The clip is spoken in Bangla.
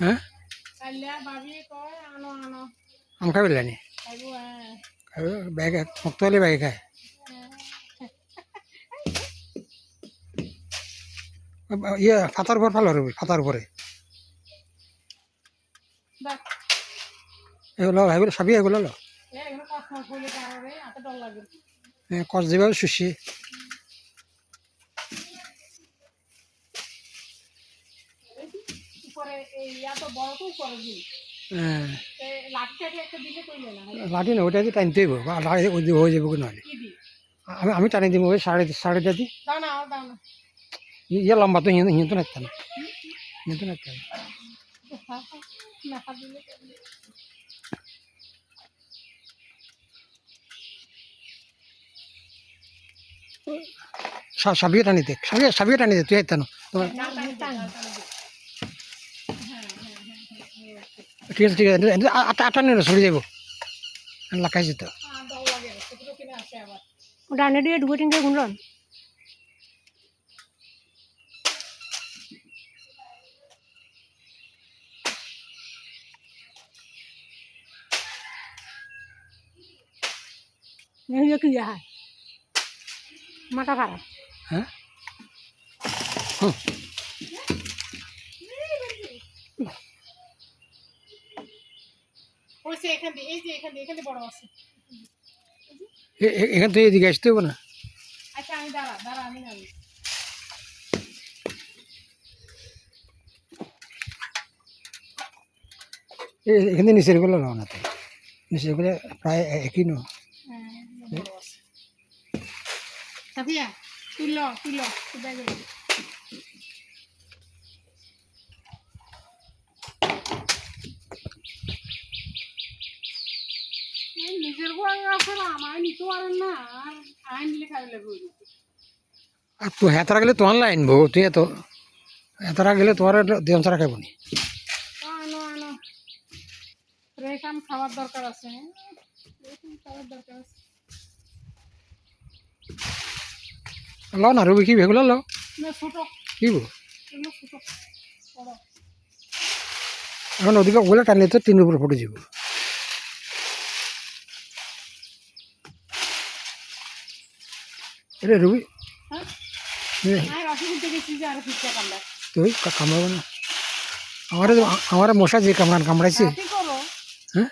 হ্যাঁ আম খাই পেলানি ব্যাগ শক্ত হলে ব্যাগে খায় ইয়ে ফাতার উপর ভালো হবে ফাতার উপরে এগুলো এগুলো সবই এগুলো লো কষ দিবে শুষি লাঠি না ওটা দিয়ে টানতে হইব হয়ে যাবো নাহলে আমি টানি দিব ওই সাড়ে দি ইয়ে লম্বা তো হিঁয়ে তো নাচতে না হিঁয়ে তো নাচতে না সাবিয়ে টানি দেখ সাবিয়ে টানি দে তুই আইতা না ঠিক আছে ঠিক আছে আটা নিয়ে সরে যাবো লাগাই যেত ডানে দিয়ে দুটো তিনটে গুণন কি হয় মাথা খারাপ হ্যাঁ এখান থেকে এদিকে আসতে হবে না এখান থেকে নিচের গুলো নাও না তো নিচের গুলো প্রায় একই নো নিজের আমার নিতে পারেন না আর আইন নিলে খাইলে আর তুই হেতারা গেলে তোমার লাইন বউ তুই এত হেতারা গেলে তোমার দেন ছাড়া খাইব নি খাওয়ার দরকার আছে ল না রবি কি ভেগুলো ল কি এখন ওদিকে ওগুলো টানলে তো তিনের উপরে ফুটে যাব এটা রবি তুই কামড়াবো না আমার মশা যে কামড়াইছে হ্যাঁ